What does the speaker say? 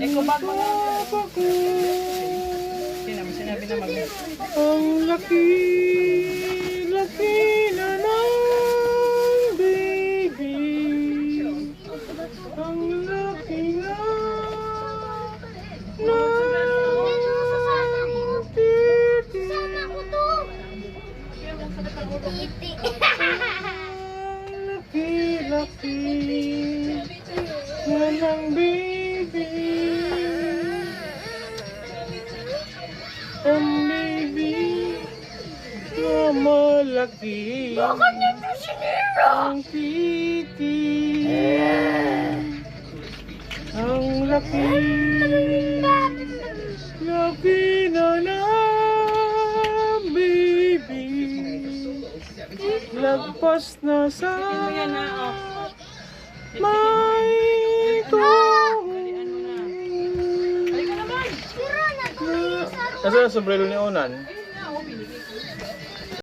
Ekobag mga. Sinabi na mag. Ang laki na ng baby. Ang laki na laki na ng baby. Ang baby na malaki. Bakit nito sinira? Ang titi. Ang laki na ng baby. Lagpas na sa may Sira na to. Nasa sombrero ni Onan?